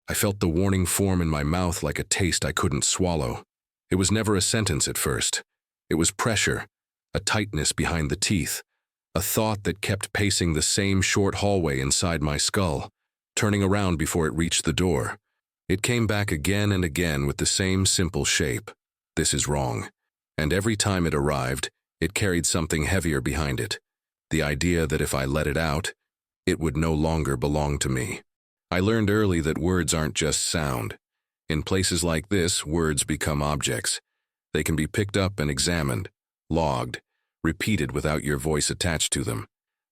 I felt the warning form in my mouth like a taste I couldn't swallow. It was never a sentence at first. It was pressure, a tightness behind the teeth, a thought that kept pacing the same short hallway inside my skull, turning around before it reached the door. It came back again and again with the same simple shape. This is wrong. And every time it arrived, it carried something heavier behind it. The idea that if I let it out, it would no longer belong to me. I learned early that words aren't just sound. In places like this, words become objects. They can be picked up and examined, logged, repeated without your voice attached to them.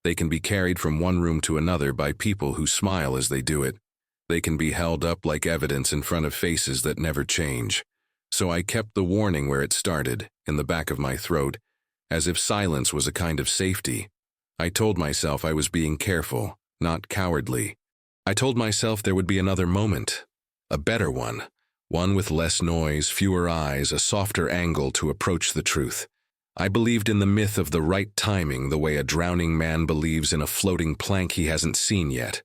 They can be carried from one room to another by people who smile as they do it. They can be held up like evidence in front of faces that never change. So I kept the warning where it started, in the back of my throat, as if silence was a kind of safety. I told myself I was being careful, not cowardly. I told myself there would be another moment, a better one with less noise, fewer eyes, a softer angle to approach the truth. I believed in the myth of the right timing the way a drowning man believes in a floating plank he hasn't seen yet.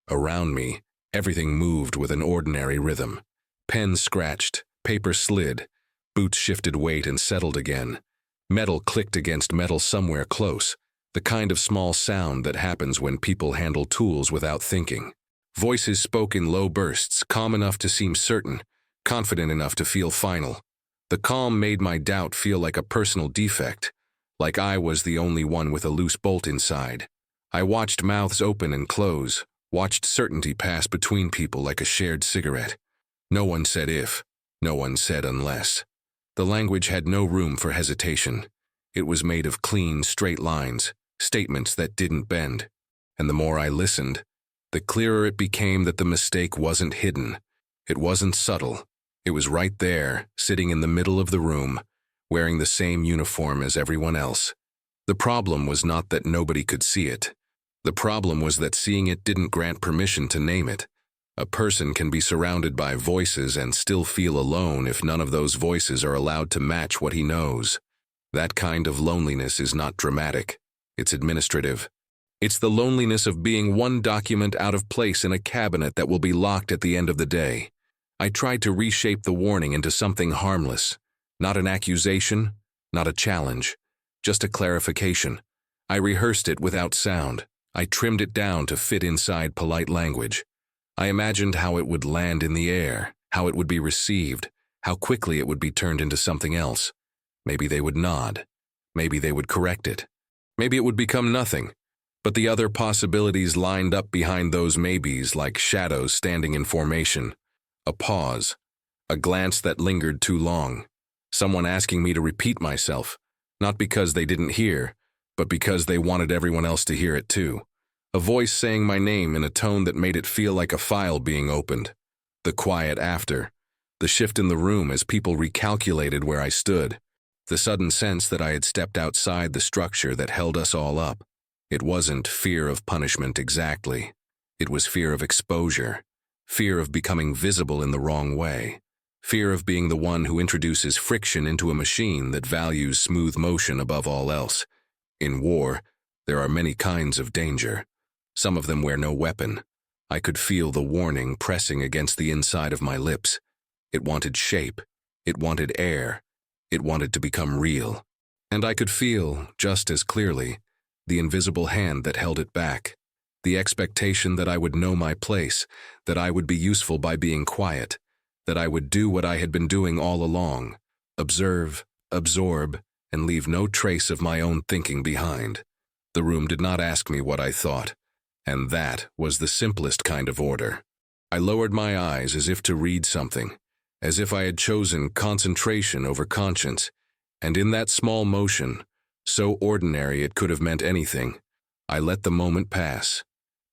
Around me, everything moved with an ordinary rhythm. Pens scratched, paper slid, boots shifted weight and settled again. Metal clicked against metal somewhere close, the kind of small sound that happens when people handle tools without thinking. Voices spoke in low bursts, calm enough to seem certain, confident enough to feel final. The calm made my doubt feel like a personal defect, like I was the only one with a loose bolt inside. I watched mouths open and close, watched certainty pass between people like a shared cigarette. No one said if, no one said unless. The language had no room for hesitation. It was made of clean, straight lines, statements that didn't bend. And the more I listened, the clearer it became that the mistake wasn't hidden. It wasn't subtle. It was right there, sitting in the middle of the room, wearing the same uniform as everyone else. The problem was not that nobody could see it. The problem was that seeing it didn't grant permission to name it. A person can be surrounded by voices and still feel alone if none of those voices are allowed to match what he knows. That kind of loneliness is not dramatic. It's administrative. It's the loneliness of being one document out of place in a cabinet that will be locked at the end of the day. I tried to reshape the warning into something harmless. Not an accusation, not a challenge, just a clarification. I rehearsed it without sound. I trimmed it down to fit inside polite language. I imagined how it would land in the air, how it would be received, how quickly it would be turned into something else. Maybe they would nod. Maybe they would correct it. Maybe it would become nothing. But the other possibilities lined up behind those maybes like shadows standing in formation. A pause. A glance that lingered too long. Someone asking me to repeat myself, not because they didn't hear, but because they wanted everyone else to hear it too. A voice saying my name in a tone that made it feel like a file being opened. The quiet after. The shift in the room as people recalculated where I stood. The sudden sense that I had stepped outside the structure that held us all up. It wasn't fear of punishment exactly. It was fear of exposure. Fear of becoming visible in the wrong way. Fear of being the one who introduces friction into a machine that values smooth motion above all else. In war, there are many kinds of danger. Some of them wear no weapon. I could feel the warning pressing against the inside of my lips. It wanted shape. It wanted air. It wanted to become real. And I could feel, just as clearly, the invisible hand that held it back. The expectation that I would know my place, that I would be useful by being quiet, that I would do what I had been doing all along, observe, absorb, and leave no trace of my own thinking behind. The room did not ask me what I thought, and that was the simplest kind of order. I lowered my eyes as if to read something, as if I had chosen concentration over conscience, and in that small motion, so ordinary it could have meant anything, I let the moment pass.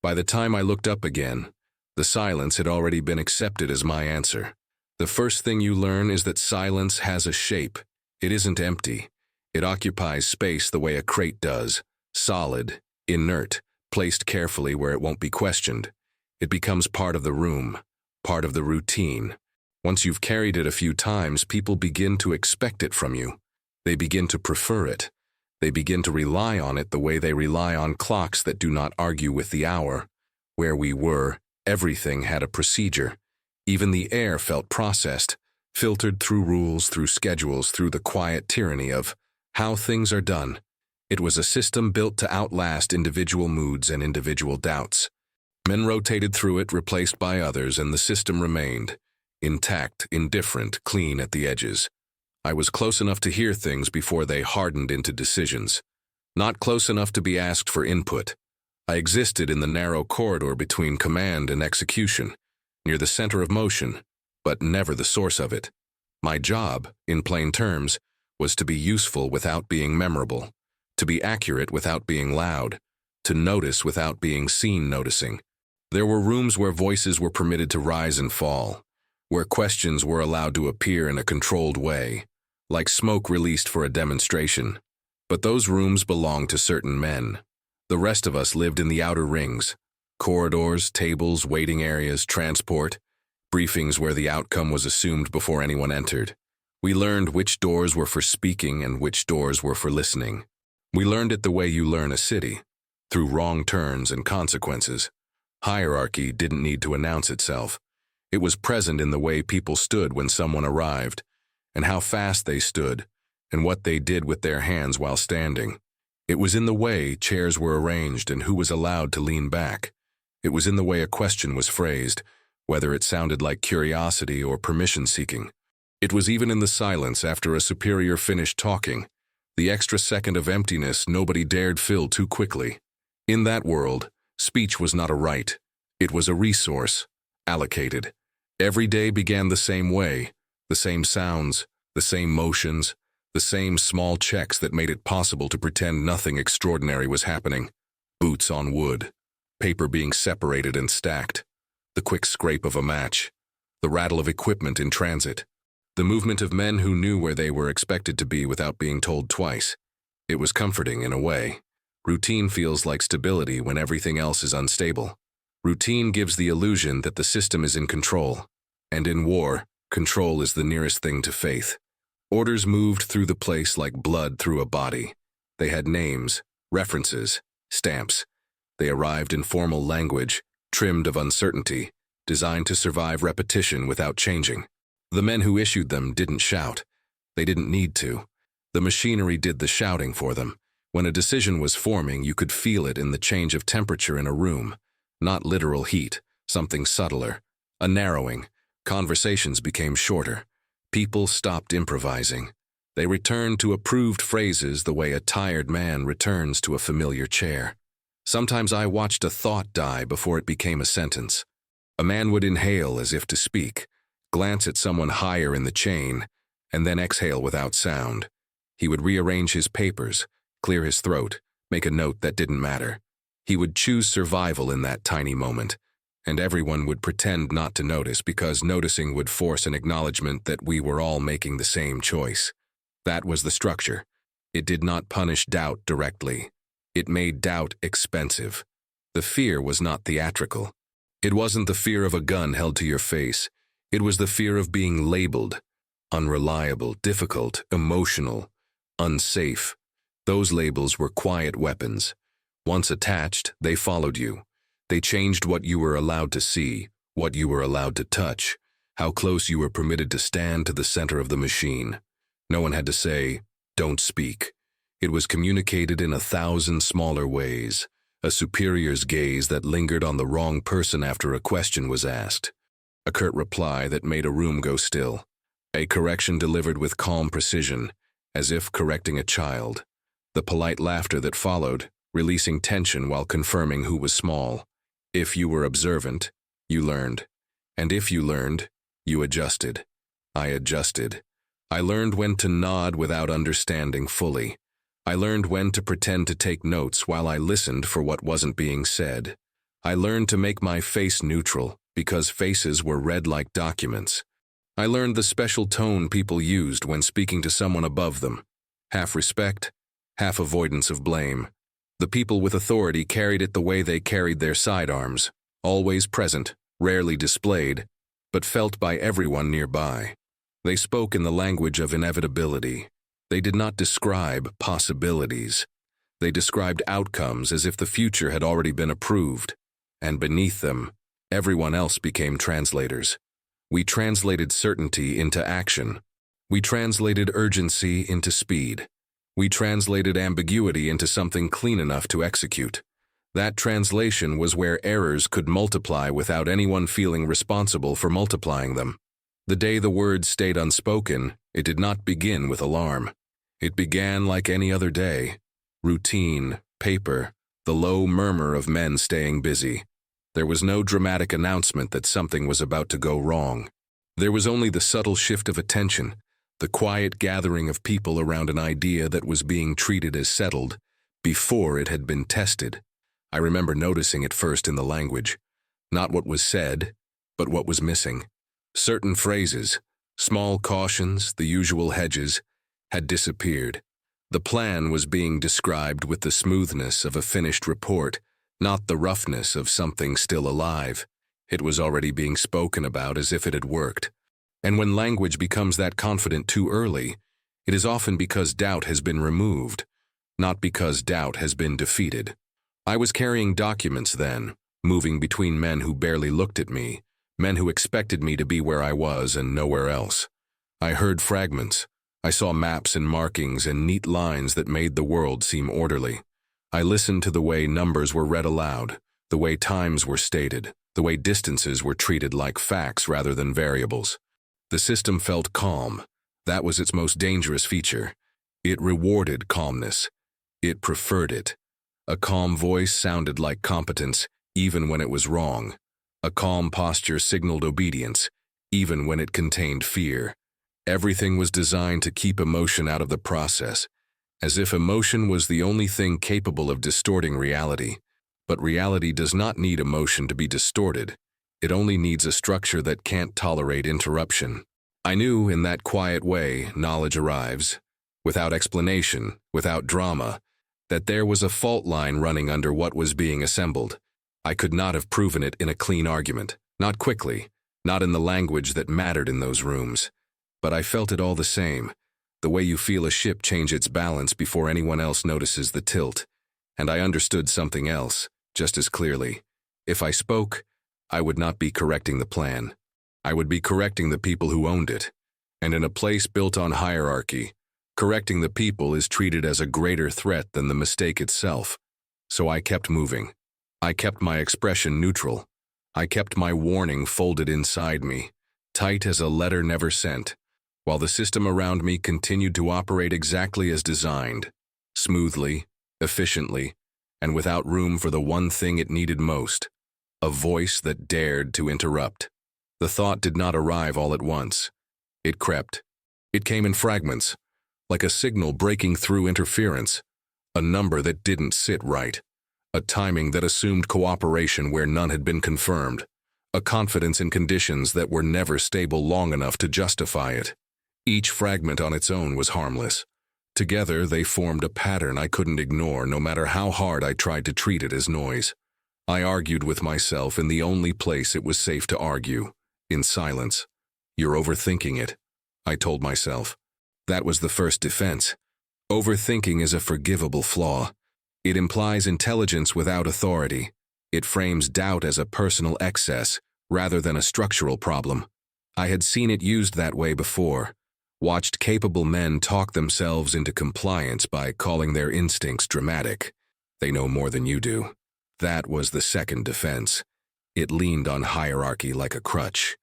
By the time I looked up again, the silence had already been accepted as my answer. The first thing you learn is that silence has a shape. It isn't empty. It occupies space the way a crate does, solid, inert, placed carefully where it won't be questioned. It becomes part of the room, part of the routine. Once you've carried it a few times, people begin to expect it from you. They begin to prefer it. They begin to rely on it the way they rely on clocks that do not argue with the hour. Where we were, everything had a procedure. Even the air felt processed, filtered through rules, through schedules, through the quiet tyranny of how things are done. It was a system built to outlast individual moods and individual doubts. Men rotated through it, replaced by others, and the system remained, intact, indifferent, clean at the edges. I was close enough to hear things before they hardened into decisions. Not close enough to be asked for input. I existed in the narrow corridor between command and execution, near the center of motion, but never the source of it. My job, in plain terms, was to be useful without being memorable, to be accurate without being loud, to notice without being seen noticing. There were rooms where voices were permitted to rise and fall, where questions were allowed to appear in a controlled way, like smoke released for a demonstration. But those rooms belonged to certain men. The rest of us lived in the outer rings, corridors, tables, waiting areas, transport, briefings where the outcome was assumed before anyone entered. We learned which doors were for speaking and which doors were for listening. We learned it the way you learn a city, through wrong turns and consequences. Hierarchy didn't need to announce itself. It was present in the way people stood when someone arrived, and how fast they stood, and what they did with their hands while standing. It was in the way chairs were arranged and who was allowed to lean back. It was in the way a question was phrased, whether it sounded like curiosity or permission-seeking. It was even in the silence after a superior finished talking, the extra second of emptiness nobody dared fill too quickly. In that world, speech was not a right. It was a resource, allocated. Every day began the same way, the same sounds, the same motions, the same small checks that made it possible to pretend nothing extraordinary was happening. Boots on wood, paper being separated and stacked, the quick scrape of a match, the rattle of equipment in transit, the movement of men who knew where they were expected to be without being told twice. It was comforting in a way. Routine feels like stability when everything else is unstable. Routine gives the illusion that the system is in control. And in war, control is the nearest thing to faith. Orders moved through the place like blood through a body. They had names, references, stamps. They arrived in formal language, trimmed of uncertainty, designed to survive repetition without changing. The men who issued them didn't shout. They didn't need to. The machinery did the shouting for them. When a decision was forming, you could feel it in the change of temperature in a room. Not literal heat, something subtler. A narrowing. Conversations became shorter. People stopped improvising. They returned to approved phrases the way a tired man returns to a familiar chair. Sometimes I watched a thought die before it became a sentence. A man would inhale as if to speak, glance at someone higher in the chain, and then exhale without sound. He would rearrange his papers, clear his throat, make a note that didn't matter. He would choose survival in that tiny moment, and everyone would pretend not to notice because noticing would force an acknowledgement that we were all making the same choice. That was the structure. It did not punish doubt directly. It made doubt expensive. The fear was not theatrical. It wasn't the fear of a gun held to your face. It was the fear of being labeled. Unreliable, difficult, emotional, unsafe. Those labels were quiet weapons. Once attached, they followed you. They changed what you were allowed to see, what you were allowed to touch, how close you were permitted to stand to the center of the machine. No one had to say, "Don't speak." It was communicated in 1,000 smaller ways, a superior's gaze that lingered on the wrong person after a question was asked, a curt reply that made a room go still, a correction delivered with calm precision, as if correcting a child, the polite laughter that followed, releasing tension while confirming who was small. If you were observant, you learned. And if you learned, you adjusted. I adjusted. I learned when to nod without understanding fully. I learned when to pretend to take notes while I listened for what wasn't being said. I learned to make my face neutral because faces were read like documents. I learned the special tone people used when speaking to someone above them. Half respect, half avoidance of blame. The people with authority carried it the way they carried their sidearms, always present, rarely displayed, but felt by everyone nearby. They spoke in the language of inevitability. They did not describe possibilities. They described outcomes as if the future had already been approved. And beneath them, everyone else became translators. We translated certainty into action. We translated urgency into speed. We translated ambiguity into something clean enough to execute. That translation was where errors could multiply without anyone feeling responsible for multiplying them. The day the words stayed unspoken, it did not begin with alarm. It began like any other day. Routine, paper, the low murmur of men staying busy. There was no dramatic announcement that something was about to go wrong. There was only the subtle shift of attention, the quiet gathering of people around an idea that was being treated as settled before it had been tested. I remember noticing it first in the language. Not what was said, but what was missing. Certain phrases, small cautions, the usual hedges, had disappeared. The plan was being described with the smoothness of a finished report, not the roughness of something still alive. It was already being spoken about as if it had worked. And when language becomes that confident too early, it is often because doubt has been removed, not because doubt has been defeated. I was carrying documents then, moving between men who barely looked at me, men who expected me to be where I was and nowhere else. I heard fragments. I saw maps and markings and neat lines that made the world seem orderly. I listened to the way numbers were read aloud, the way times were stated, the way distances were treated like facts rather than variables. The system felt calm. That was its most dangerous feature. It rewarded calmness. It preferred it. A calm voice sounded like competence, even when it was wrong. A calm posture signaled obedience, even when it contained fear. Everything was designed to keep emotion out of the process, as if emotion was the only thing capable of distorting reality. But reality does not need emotion to be distorted. It only needs a structure that can't tolerate interruption. I knew in that quiet way knowledge arrives, without explanation, without drama, that there was a fault line running under what was being assembled. I could not have proven it in a clean argument, not quickly, not in the language that mattered in those rooms. But I felt it all the same, the way you feel a ship change its balance before anyone else notices the tilt. And I understood something else, just as clearly. If I spoke, I would not be correcting the plan. I would be correcting the people who owned it. And in a place built on hierarchy, correcting the people is treated as a greater threat than the mistake itself. So I kept moving. I kept my expression neutral. I kept my warning folded inside me, tight as a letter never sent, while the system around me continued to operate exactly as designed, smoothly, efficiently, and without room for the one thing it needed most. A voice that dared to interrupt. The thought did not arrive all at once. It crept. It came in fragments, like a signal breaking through interference, a number that didn't sit right, a timing that assumed cooperation where none had been confirmed, a confidence in conditions that were never stable long enough to justify it. Each fragment on its own was harmless. Together they formed a pattern I couldn't ignore no matter how hard I tried to treat it as noise. I argued with myself in the only place it was safe to argue, in silence. You're overthinking it, I told myself. That was the first defense. Overthinking is a forgivable flaw. It implies intelligence without authority. It frames doubt as a personal excess rather than a structural problem. I had seen it used that way before, watched capable men talk themselves into compliance by calling their instincts dramatic. They know more than you do. That was the second defense. It leaned on hierarchy like a crutch.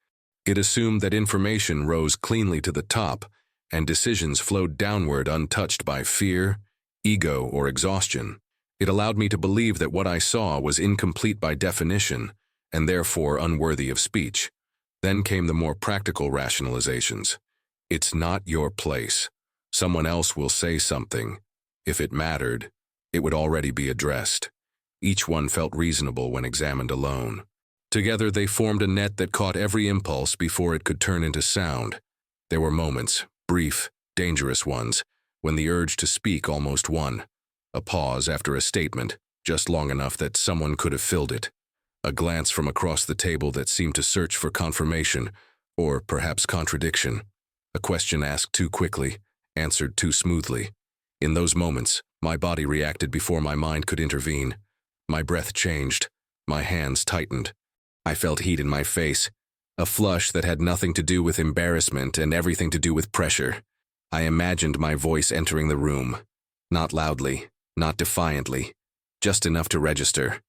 It assumed that information rose cleanly to the top, and decisions flowed downward untouched by fear, ego, or exhaustion. It allowed me to believe that what I saw was incomplete by definition, and therefore unworthy of speech. Then came the more practical rationalizations. It's not your place. Someone else will say something. If it mattered, it would already be addressed. Each one felt reasonable when examined alone. Together they formed a net that caught every impulse before it could turn into sound. There were moments, brief, dangerous ones, when the urge to speak almost won. A pause after a statement, just long enough that someone could have filled it. A glance from across the table that seemed to search for confirmation, or perhaps contradiction. A question asked too quickly, answered too smoothly. In those moments, my body reacted before my mind could intervene. My breath changed. My hands tightened. I felt heat in my face. A flush that had nothing to do with embarrassment and everything to do with pressure. I imagined my voice entering the room. Not loudly, not defiantly, just enough to register.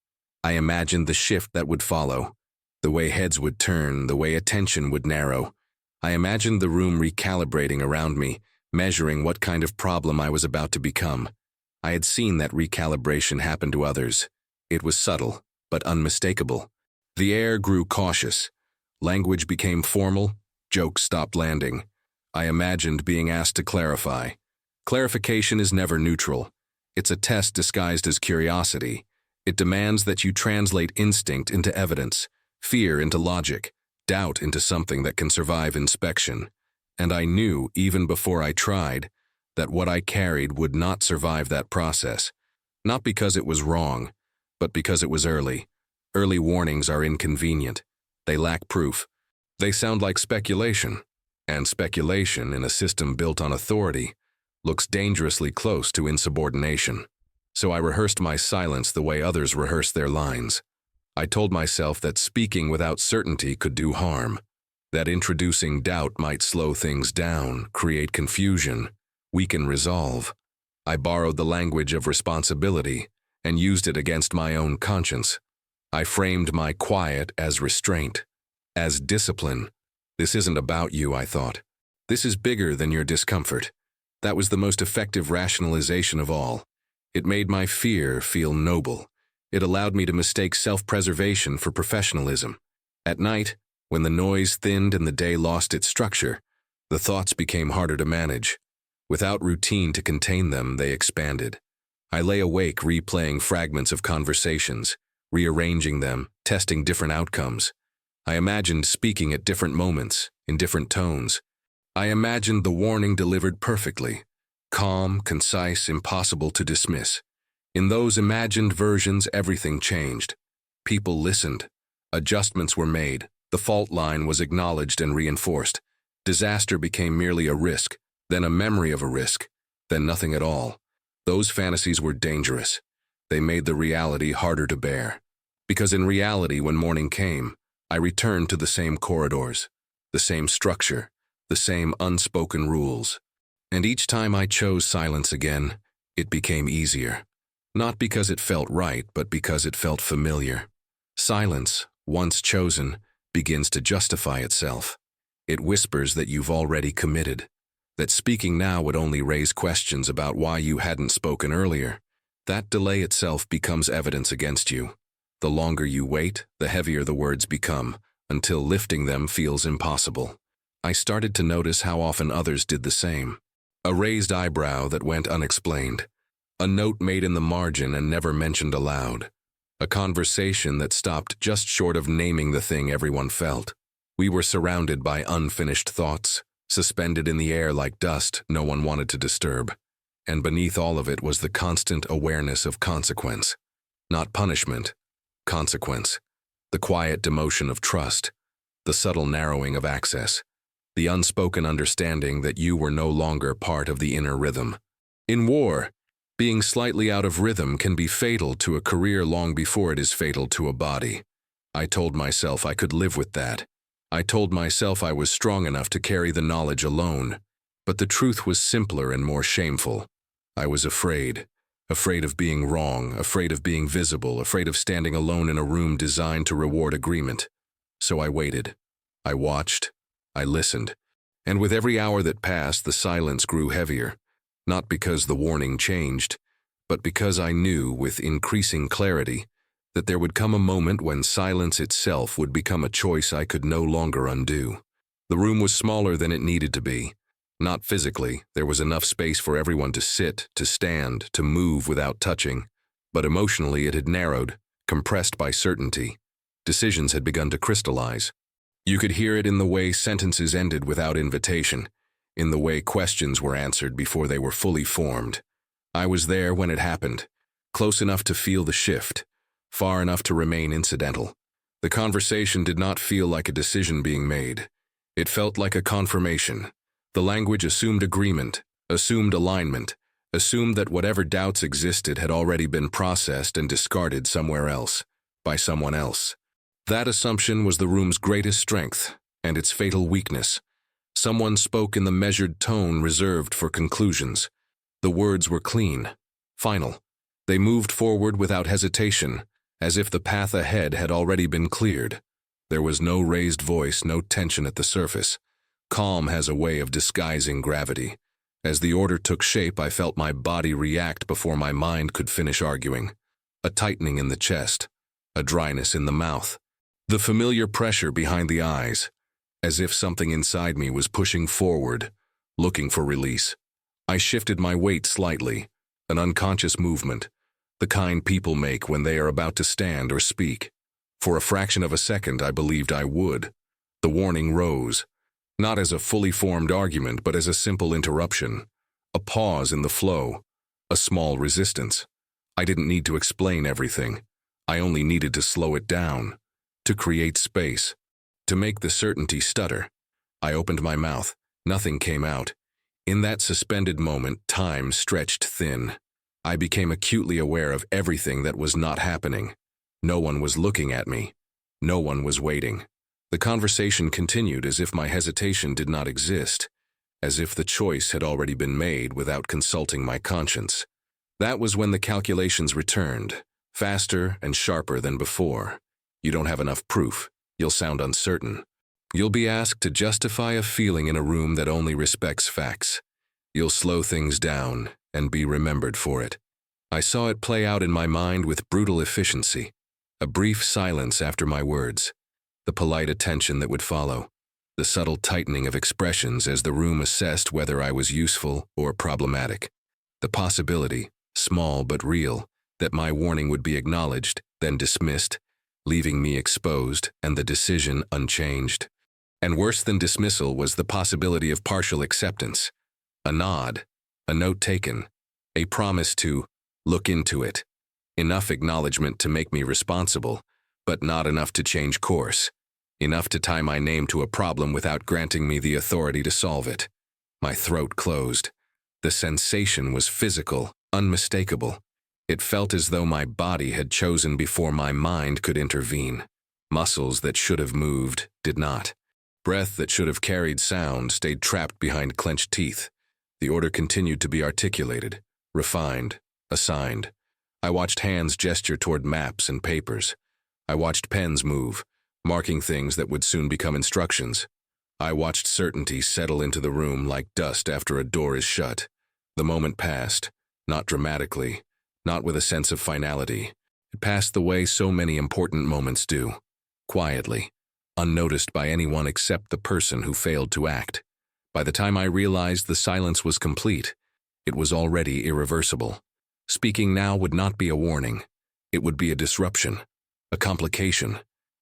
I imagined the shift that would follow, the way heads would turn, the way attention would narrow. I imagined the room recalibrating around me, measuring what kind of problem I was about to become. I had seen that recalibration happen to others. It was subtle, but unmistakable. The air grew cautious. Language became formal. Jokes stopped landing. I imagined being asked to clarify. Clarification is never neutral. It's a test disguised as curiosity. It demands that you translate instinct into evidence, fear into logic, doubt into something that can survive inspection. And I knew, even before I tried, that what I carried would not survive that process. Not because it was wrong, but because it was early. Early warnings are inconvenient. They lack proof. They sound like speculation. And speculation in a system built on authority looks dangerously close to insubordination. So I rehearsed my silence the way others rehearse their lines. I told myself that speaking without certainty could do harm, that introducing doubt might slow things down, create confusion, weaken resolve. I borrowed the language of responsibility and used it against my own conscience. I framed my quiet as restraint, as discipline. This isn't about you, I thought. This is bigger than your discomfort. That was the most effective rationalization of all. It made my fear feel noble. It allowed me to mistake self-preservation for professionalism. At night, when the noise thinned and the day lost its structure, the thoughts became harder to manage. Without routine to contain them, they expanded. I lay awake replaying fragments of conversations, rearranging them, testing different outcomes. I imagined speaking at different moments, in different tones. I imagined the warning delivered perfectly, calm, concise, impossible to dismiss. In those imagined versions, everything changed. People listened. Adjustments were made. The fault line was acknowledged and reinforced. Disaster became merely a risk, then a memory of a risk, then nothing at all. Those fantasies were dangerous. They made the reality harder to bear. Because in reality, when morning came, I returned to the same corridors, the same structure, the same unspoken rules. And each time I chose silence again, it became easier. Not because it felt right, but because it felt familiar. Silence, once chosen, begins to justify itself. It whispers that you've already committed, that speaking now would only raise questions about why you hadn't spoken earlier. That delay itself becomes evidence against you. The longer you wait, the heavier the words become, until lifting them feels impossible. I started to notice how often others did the same. A raised eyebrow that went unexplained. A note made in the margin and never mentioned aloud. A conversation that stopped just short of naming the thing everyone felt. We were surrounded by unfinished thoughts, suspended in the air like dust no one wanted to disturb. And beneath all of it was the constant awareness of consequence. Not punishment, consequence. The quiet demotion of trust, the subtle narrowing of access, the unspoken understanding that you were no longer part of the inner rhythm. In war, being slightly out of rhythm can be fatal to a career long before it is fatal to a body. I told myself I could live with that. I told myself I was strong enough to carry the knowledge alone. But the truth was simpler and more shameful. I was afraid. Afraid of being wrong, afraid of being visible, afraid of standing alone in a room designed to reward agreement. So I waited. I watched. I listened. And with every hour that passed, the silence grew heavier. Not because the warning changed, but because I knew, with increasing clarity, that there would come a moment when silence itself would become a choice I could no longer undo. The room was smaller than it needed to be. Not physically, there was enough space for everyone to sit, to stand, to move without touching. But emotionally it had narrowed, compressed by certainty. Decisions had begun to crystallize. You could hear it in the way sentences ended without invitation, in the way questions were answered before they were fully formed. I was there when it happened, close enough to feel the shift, far enough to remain incidental. The conversation did not feel like a decision being made. It felt like a confirmation. The language assumed agreement, assumed alignment, assumed that whatever doubts existed had already been processed and discarded somewhere else, by someone else. That assumption was the room's greatest strength, and its fatal weakness. Someone spoke in the measured tone reserved for conclusions. The words were clean, final. They moved forward without hesitation, as if the path ahead had already been cleared. There was no raised voice, no tension at the surface. Calm has a way of disguising gravity. As the order took shape, I felt my body react before my mind could finish arguing. A tightening in the chest, a dryness in the mouth, the familiar pressure behind the eyes, as if something inside me was pushing forward, looking for release. I shifted my weight slightly, an unconscious movement, the kind people make when they are about to stand or speak. For a fraction of a second, I believed I would. The warning rose, not as a fully formed argument, but as a simple interruption, a pause in the flow, a small resistance. I didn't need to explain everything. I only needed to slow it down, to create space, to make the certainty stutter. I opened my mouth. Nothing came out. In that suspended moment, time stretched thin. I became acutely aware of everything that was not happening. No one was looking at me. No one was waiting. The conversation continued as if my hesitation did not exist, as if the choice had already been made without consulting my conscience. That was when the calculations returned, faster and sharper than before. You don't have enough proof. You'll sound uncertain. You'll be asked to justify a feeling in a room that only respects facts. You'll slow things down and be remembered for it. I saw it play out in my mind with brutal efficiency. A brief silence after my words. The polite attention that would follow. The subtle tightening of expressions as the room assessed whether I was useful or problematic. The possibility, small but real, that my warning would be acknowledged, then dismissed, leaving me exposed and the decision unchanged. And worse than dismissal was the possibility of partial acceptance. A nod, a note taken, a promise to look into it. Enough acknowledgement to make me responsible, but not enough to change course. Enough to tie my name to a problem without granting me the authority to solve it. My throat closed. The sensation was physical, unmistakable. It felt as though my body had chosen before my mind could intervene. Muscles that should have moved did not. Breath that should have carried sound stayed trapped behind clenched teeth. The order continued to be articulated, refined, assigned. I watched hands gesture toward maps and papers. I watched pens move, marking things that would soon become instructions. I watched certainty settle into the room like dust after a door is shut. The moment passed, not dramatically, not with a sense of finality. It passed the way so many important moments do, quietly, unnoticed by anyone except the person who failed to act. By the time I realized the silence was complete, it was already irreversible. Speaking now would not be a warning. It would be a disruption, a complication,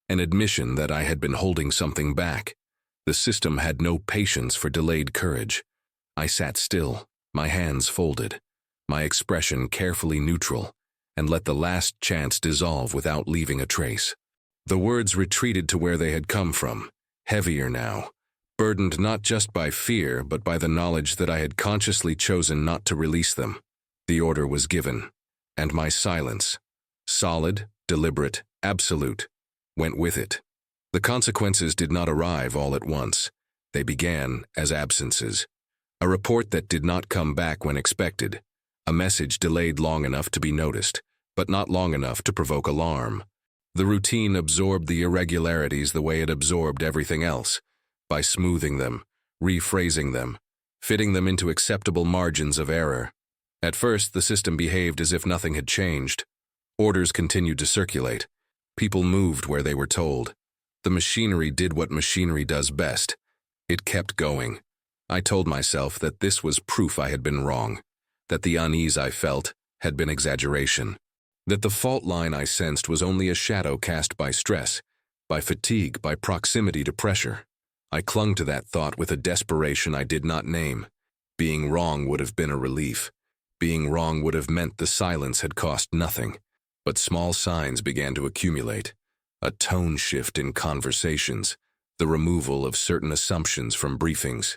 an admission that I had been holding something back. The system had no patience for delayed courage. I sat still, my hands folded, my expression carefully neutral, and let the last chance dissolve without leaving a trace. The words retreated to where they had come from, heavier now, burdened not just by fear but by the knowledge that I had consciously chosen not to release them. The order was given, and my silence, solid, deliberate, absolute, went with it. The consequences did not arrive all at once. They began as absences. A report that did not come back when expected. A message delayed long enough to be noticed, but not long enough to provoke alarm. The routine absorbed the irregularities the way it absorbed everything else, by smoothing them, rephrasing them, fitting them into acceptable margins of error. At first, the system behaved as if nothing had changed. Orders continued to circulate. People moved where they were told. The machinery did what machinery does best. It kept going. I told myself that this was proof I had been wrong, that the unease I felt had been exaggeration, that the fault line I sensed was only a shadow cast by stress, by fatigue, by proximity to pressure. I clung to that thought with a desperation I did not name. Being wrong would have been a relief. Being wrong would have meant the silence had cost nothing. But small signs began to accumulate. A tone shift in conversations, the removal of certain assumptions from briefings.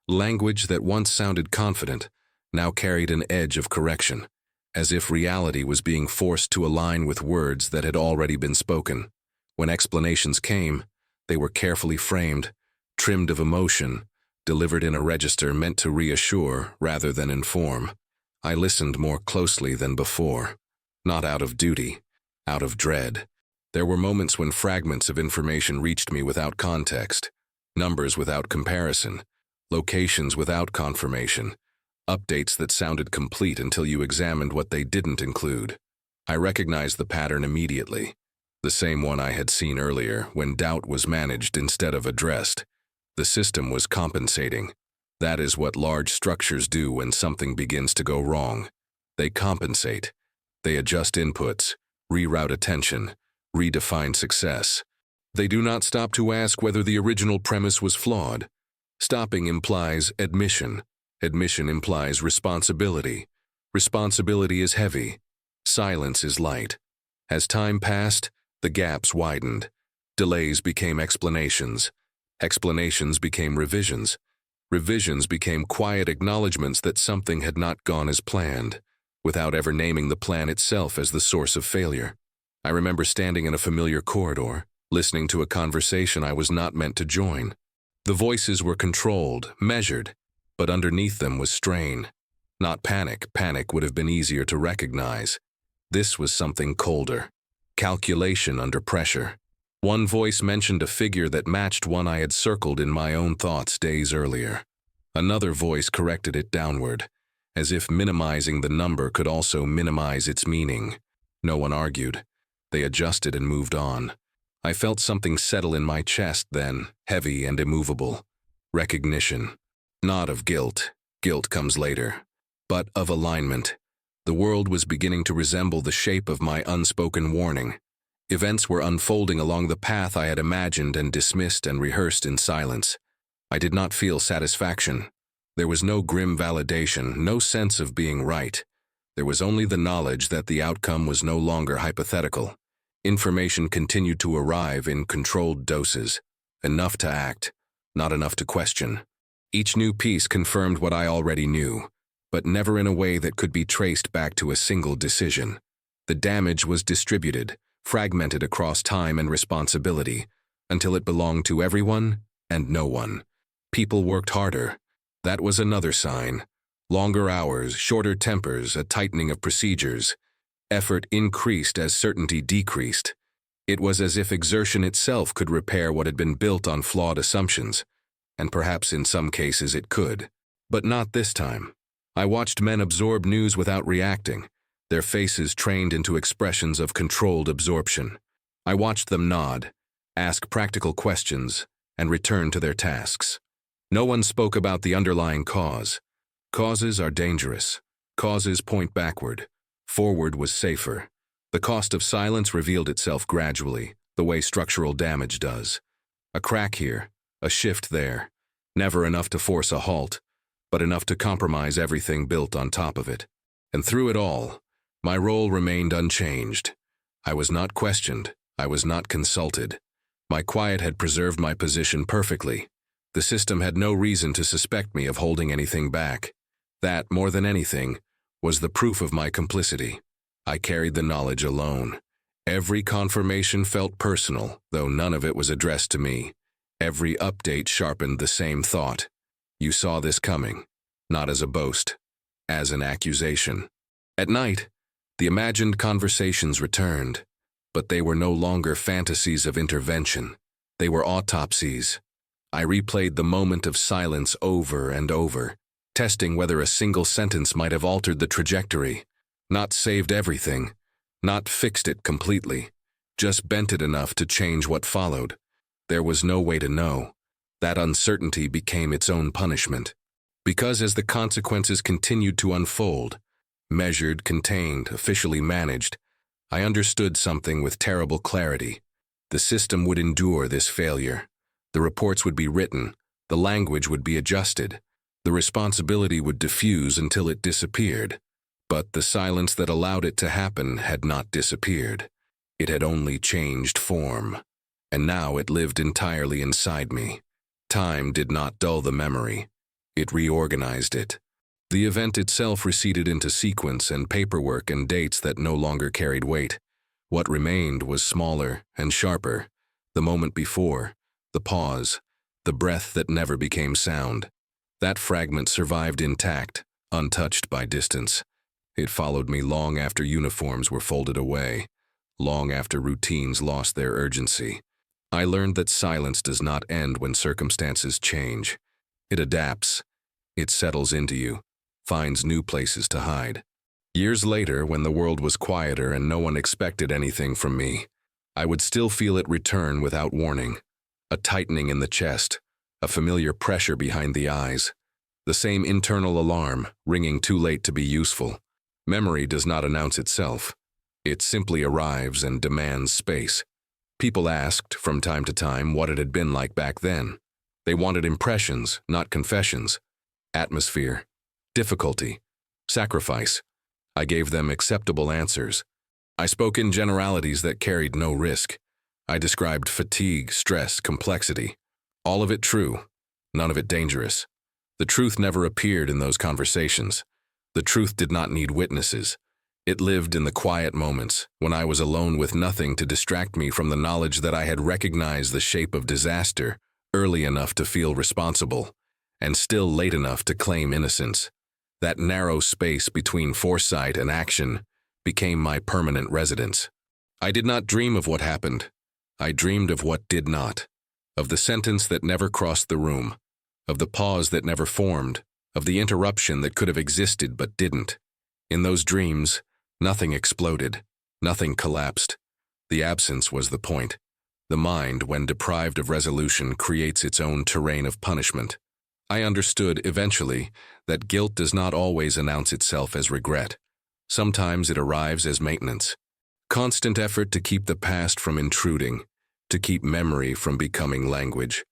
Language that once sounded confident now carried an edge of correction, as if reality was being forced to align with words that had already been spoken. When explanations came, they were carefully framed, trimmed of emotion, delivered in a register meant to reassure rather than inform. I listened more closely than before, not out of duty, out of dread. There were moments when fragments of information reached me without context, numbers without comparison, locations without confirmation, updates that sounded complete until you examined what they didn't include. I recognized the pattern immediately, the same one I had seen earlier when doubt was managed instead of addressed. The system was compensating. That is what large structures do when something begins to go wrong. They compensate. They adjust inputs, reroute attention, redefine success. They do not stop to ask whether the original premise was flawed. Stopping implies admission. Admission implies responsibility. Responsibility is heavy. Silence is light. As time passed, the gaps widened. Delays became explanations. Explanations became revisions. Revisions became quiet acknowledgments that something had not gone as planned, without ever naming the plan itself as the source of failure. I remember standing in a familiar corridor, listening to a conversation I was not meant to join. The voices were controlled, measured, but underneath them was strain. Not panic. Panic would have been easier to recognize. This was something colder. Calculation under pressure. One voice mentioned a figure that matched one I had circled in my own thoughts days earlier. Another voice corrected it downward, as if minimizing the number could also minimize its meaning. No one argued. They adjusted and moved on. I felt something settle in my chest then, heavy and immovable. Recognition. Not of guilt. Guilt comes later. But of alignment. The world was beginning to resemble the shape of my unspoken warning. Events were unfolding along the path I had imagined and dismissed and rehearsed in silence. I did not feel satisfaction. There was no grim validation, no sense of being right. There was only the knowledge that the outcome was no longer hypothetical. Information continued to arrive in controlled doses. Enough to act, not enough to question. Each new piece confirmed what I already knew, but never in a way that could be traced back to a single decision. The damage was distributed, fragmented across time and responsibility, until it belonged to everyone and no one. People worked harder. That was another sign. Longer hours, shorter tempers, a tightening of procedures. Effort increased as certainty decreased. It was as if exertion itself could repair what had been built on flawed assumptions. And perhaps in some cases it could. But not this time. I watched men absorb news without reacting, their faces trained into expressions of controlled absorption. I watched them nod, ask practical questions, and return to their tasks. No one spoke about the underlying cause. Causes are dangerous. Causes point backward. Forward was safer. The cost of silence revealed itself gradually, the way structural damage does. A crack here, a shift there. Never enough to force a halt, but enough to compromise everything built on top of it. And through it all, my role remained unchanged. I was not questioned. I was not consulted. My quiet had preserved my position perfectly. The system had no reason to suspect me of holding anything back. That, more than anything, was the proof of my complicity. I carried the knowledge alone. Every confirmation felt personal, though none of it was addressed to me. Every update sharpened the same thought. You saw this coming, not as a boast, as an accusation. At night, the imagined conversations returned, but they were no longer fantasies of intervention. They were autopsies. I replayed the moment of silence over and over, testing whether a single sentence might have altered the trajectory, not saved everything, not fixed it completely, just bent it enough to change what followed. There was no way to know. That uncertainty became its own punishment. Because as the consequences continued to unfold, measured, contained, officially managed, I understood something with terrible clarity. The system would endure this failure. The reports would be written, the language would be adjusted, the responsibility would diffuse until it disappeared. But the silence that allowed it to happen had not disappeared. It had only changed form. And now it lived entirely inside me. Time did not dull the memory. It reorganized it. The event itself receded into sequence and paperwork and dates that no longer carried weight. What remained was smaller and sharper. The moment before, the pause, the breath that never became sound. That fragment survived intact, untouched by distance. It followed me long after uniforms were folded away, long after routines lost their urgency. I learned that silence does not end when circumstances change. It adapts. It settles into you, finds new places to hide. Years later, when the world was quieter and no one expected anything from me, I would still feel it return without warning. A tightening in the chest, a familiar pressure behind the eyes, the same internal alarm, ringing too late to be useful. Memory does not announce itself. It simply arrives and demands space. People asked, from time to time, what it had been like back then. They wanted impressions, not confessions. Atmosphere, difficulty, sacrifice. I gave them acceptable answers. I spoke in generalities that carried no risk. I described fatigue, stress, complexity. All of it true, none of it dangerous. The truth never appeared in those conversations. The truth did not need witnesses. It lived in the quiet moments, when I was alone with nothing to distract me from the knowledge that I had recognized the shape of disaster early enough to feel responsible, and still late enough to claim innocence. That narrow space between foresight and action became my permanent residence. I did not dream of what happened. I dreamed of what did not, of the sentence that never crossed the room, of the pause that never formed, of the interruption that could have existed but didn't. In those dreams, nothing exploded, nothing collapsed. The absence was the point. The mind, when deprived of resolution, creates its own terrain of punishment. I understood, eventually, that guilt does not always announce itself as regret. Sometimes it arrives as maintenance. Constant effort to keep the past from intruding, to keep memory from becoming language.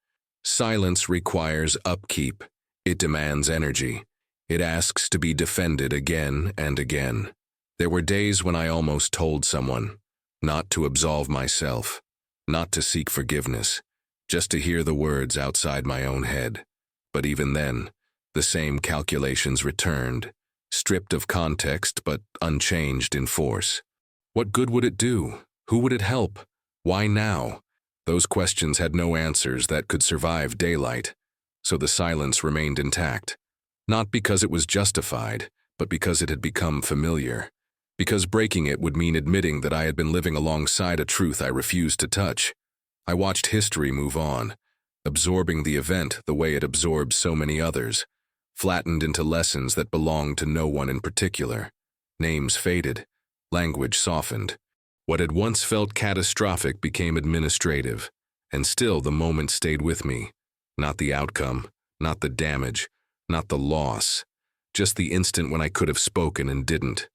Silence requires upkeep. It demands energy. It asks to be defended again and again. There were days when I almost told someone, not to absolve myself, not to seek forgiveness, just to hear the words outside my own head. But even then, the same calculations returned, stripped of context but unchanged in force. What good would it do? Who would it help? Why now? Those questions had no answers that could survive daylight, so the silence remained intact. Not because it was justified, but because it had become familiar. Because breaking it would mean admitting that I had been living alongside a truth I refused to touch. I watched history move on, absorbing the event the way it absorbs so many others, flattened into lessons that belonged to no one in particular. Names faded, language softened. What had once felt catastrophic became administrative, and still the moment stayed with me. Not the outcome, not the damage, not the loss, just the instant when I could have spoken and didn't.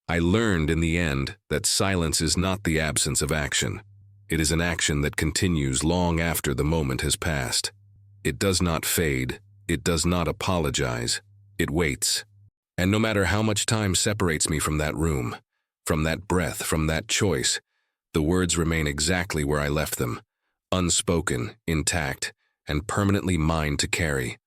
I learned in the end that silence is not the absence of action. It is an action that continues long after the moment has passed. It does not fade. It does not apologize. It waits. And no matter how much time separates me from that room, from that breath, from that choice, the words remain exactly where I left them, unspoken, intact, and permanently mine to carry.